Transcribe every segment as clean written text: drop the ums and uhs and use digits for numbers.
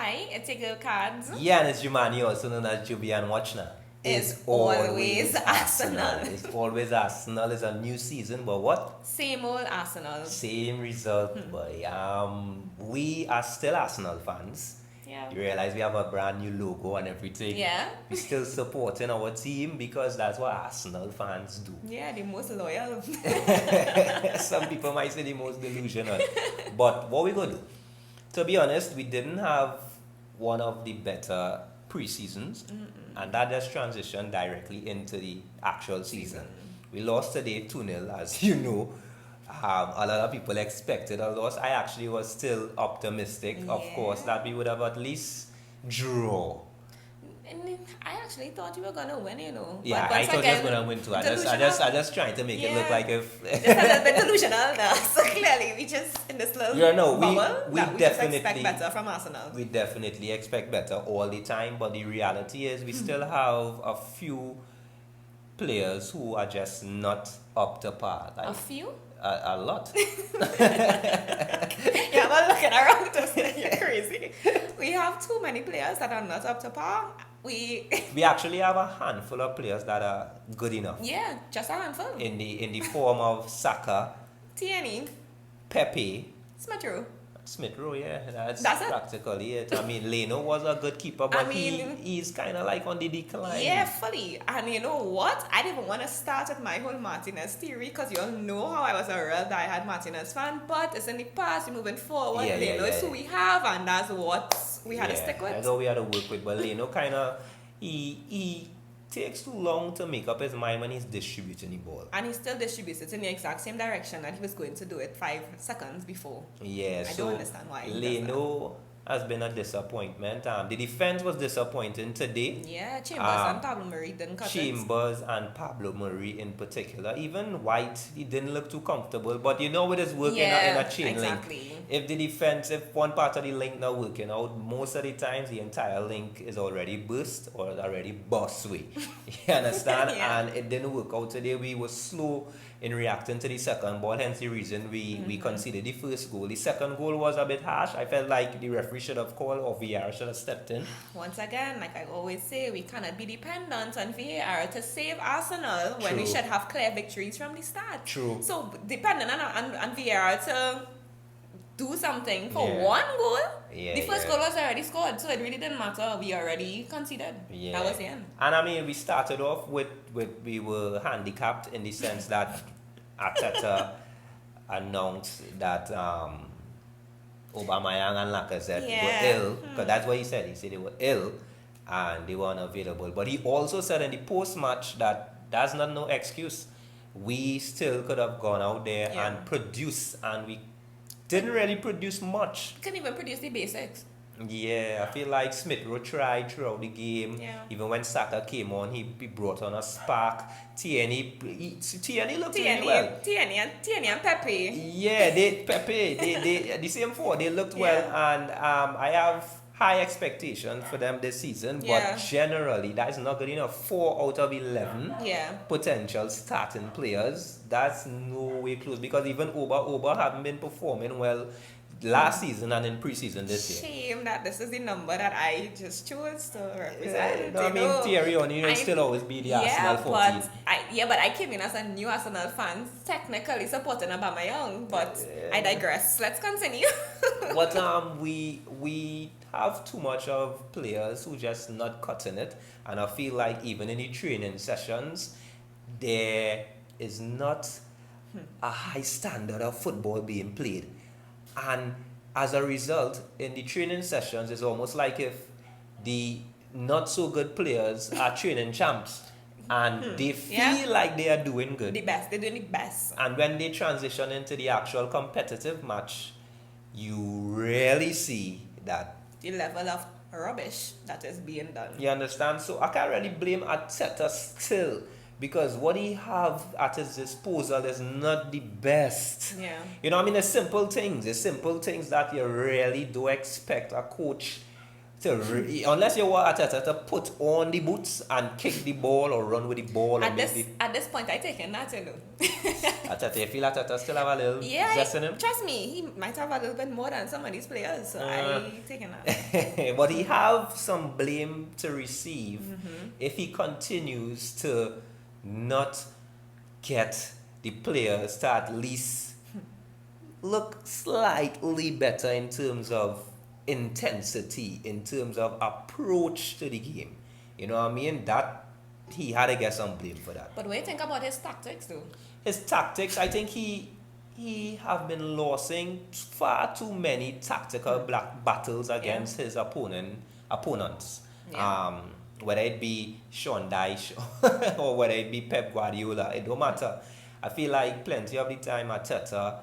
Hi, it's your girl Cards. Yeah, and it's Jumaane, also known as Juby and Watchna. It's always Arsenal. It's always Arsenal. It's a new season, but what? Same old Arsenal. Same result, boy. We are still Arsenal fans. Yeah. You realize we have a brand new logo and everything. Yeah. We're still supporting our team because that's what Arsenal fans do. Yeah, the most loyal. Some people might say the most delusional. But what we gonna do? To be honest, we didn't have one of the better pre-seasons, and that just transitioned directly into the actual season. We lost today 2-0, as you know. A lot of people expected a loss. I actually was still optimistic, of course, that we would have at least draw. And I actually thought you were gonna win, you know. Yeah, but I thought you was gonna win too. I just trying to make it look like if just a little bit delusional now. So clearly we just in this little bubble we that we definitely just expect better from Arsenal. We definitely expect better all the time, but the reality is we still have a few players who are just not up to par. Like, a few? A lot. Yeah, I'm not looking around to say you're crazy. We have too many players that are not up to par. We actually have a handful of players that are good enough. Yeah, just a handful. In the form of Saka, TNE, Pepe, Smith Rowe, yeah, that's it. practically it. I mean, Leno was a good keeper, but he's kind of like on the decline. Yeah, fully. And you know what? I didn't want to start with my whole Martinez theory because you all know how I was a real diehard Martinez fan. But it's in the past, we're moving forward. Leno is who we have, and that's what we had to stick with. That's all we had to work with. But Leno kind of, he takes too long to make up his mind when he's distributing the ball. And he still distributes it in the exact same direction that he was going to do it 5 seconds before. Yeah, I don't understand why. Leno has been a disappointment. The defense was disappointing today. Yeah, Chambers and Pablo Murray didn't cut Chambers and Pablo Murray in particular. Even White, he didn't look too comfortable. But you know, it is working in a chain link. If one part of the link not working out, most of the times the entire link is already burst or already bust way. You understand? And it didn't work out today. We were slow in reacting to the second ball, hence the reason we conceded the first goal. The second goal was a bit harsh. I felt like the referee should have called or VAR should have stepped in. Once again, like I always say, we cannot be dependent on VAR to save Arsenal when we should have clear victories from the start. True. So depending on VAR to do something for one goal, the first goal was already scored, so it really didn't matter. We already conceded. That was the end. And I mean, we started off with we were handicapped in the sense that Arteta announced that Aubameyang and Lacazette were ill, because that's what he said. He said they were ill and they were unavailable. But he also said in the post-match that that's not no excuse. We still could have gone out there and produced, and we didn't really produce much. Couldn't even produce the basics. Yeah, I feel like Smith Rowe tried throughout the game. Yeah. Even when Saka came on, he brought on a spark. TNE looked really well. TNE and Pepe. Yeah, they the same four. They looked well, and I have high expectations for them this season. But generally, that is not good enough. 4 out of 11 potential starting players. That's no way close, because even Oba haven't been performing well last season and in pre-season this year. Shame that this is the number that I just chose to represent. I mean, Thierry Henry will still always be the Arsenal 14. But I came in as a new Arsenal fan, technically supporting Aubameyang, but I digress. Let's continue. But we have too much of players who just not cutting it, and I feel like even in the training sessions, there is not a high standard of football being played. And as a result, in the training sessions, it's almost like if the not so good players are training champs, and they feel like they are doing good. They're doing the best. And when they transition into the actual competitive match, you really see that the level of rubbish that is being done. You understand? So I can't really blame Arteta still, because what he have at his disposal is not the best. Yeah. You know, I mean, it's simple things that you really do expect a coach unless you want Arteta to put on the boots and kick the ball or run with the ball. At this point, I take him that, you know. Arteta, you feel Arteta still have a little zest in him? Trust me, he might have a little bit more than some of these players, so I take him that. But he have some blame to receive if he continues to not get the players to at least look slightly better in terms of intensity, in terms of approach to the game. You know what I mean? That he had to get some blame for that. But what do you think about his tactics though? His tactics, I think he have been losing far too many tactical black battles against his opponents. Yeah. Whether it be Sean Dyche or whether it be Pep Guardiola, it don't matter. I feel like plenty of the time Arteta,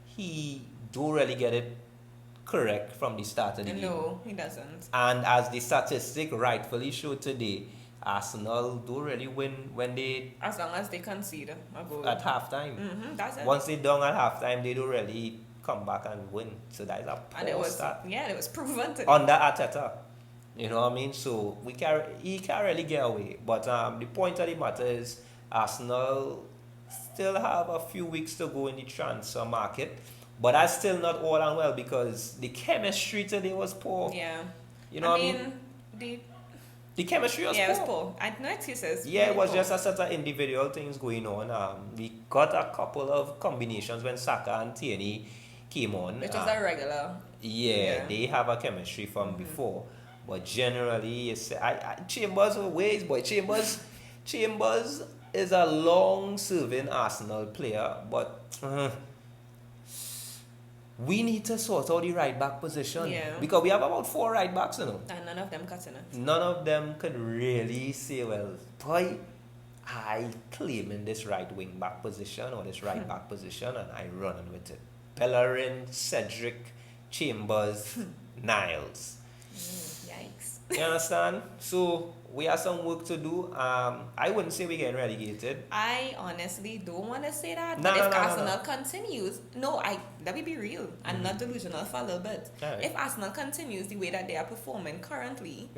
he don't really get it correct from the start of the game. No, he doesn't. And as the statistic rightfully showed today, Arsenal don't really win when they... As long as they concede a goal. At halftime. That's it. Once they're down at halftime, they don't really come back and win. So that is a poor start. Yeah, it was proven to under Arteta. You know what I mean? So he can't really get away. But the point of the matter is Arsenal still have a few weeks to go in the transfer market. But that's still not all and well because the chemistry today was poor. Yeah. You know what I mean? The chemistry was poor. Yeah, it was poor. I no excuses. Yeah, it was just a set of individual things going on. We got a couple of combinations when Saka and Tierney came on. Which was a regular. Yeah, they have a chemistry from before. But generally, Chambers always, boy. Chambers is a long-serving Arsenal player, but we need to sort out the right-back position. Yeah. Because we have about 4 right-backs, you know. And none of them cutting it. None of them could really say, well, boy, I claim in this right wing-back position or this right-back position, and I run with it. Bellerin, Cedric, Chambers, Niles. Yikes. You understand? So we have some work to do. I wouldn't say we're getting relegated. I honestly don't want to say that. But if Arsenal continues, let me be real and not delusional for a little bit. Right. If Arsenal continues the way that they are performing currently,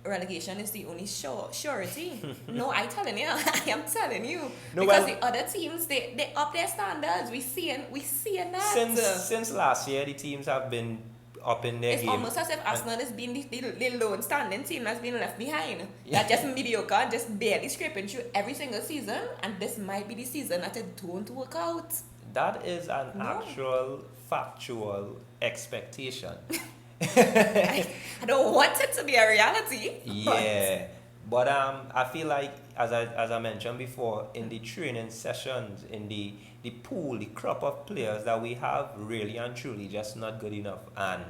relegation is the only surety. No, I am telling you. No, because the other teams, they up their standards. We seeing that. Since last year, the teams have been up in their game. It's almost as if Arsenal is being the lone standing team that's been left behind. That's just mediocre, just barely scraping through every single season, and this might be the season that it don't work out. That is an actual factual expectation. I don't want it to be a reality. Yeah, but I feel like as I mentioned before, in the training sessions, in the pool, the crop of players that we have, really and truly just not good enough, and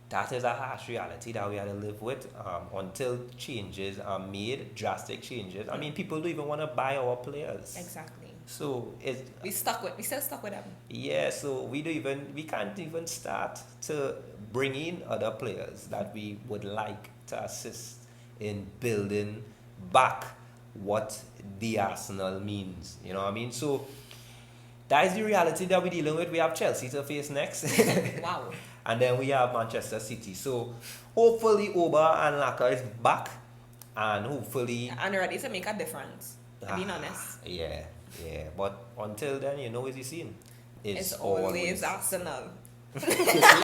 that is a harsh reality that we have to live with until changes are made, drastic changes. I mean, people don't even want to buy our players. Exactly. So we still stuck with them. Yeah, so we can't even start to bring in other players that we would like to assist in building back what the Arsenal means. You know what I mean? So that is the reality that we're dealing with. We have Chelsea to face next. Wow. And then we have Manchester City. So hopefully Oba and Laka is back and hopefully and ready to make a difference. Being honest. Yeah. But until then, you know what you're seeing. It's always Arsenal.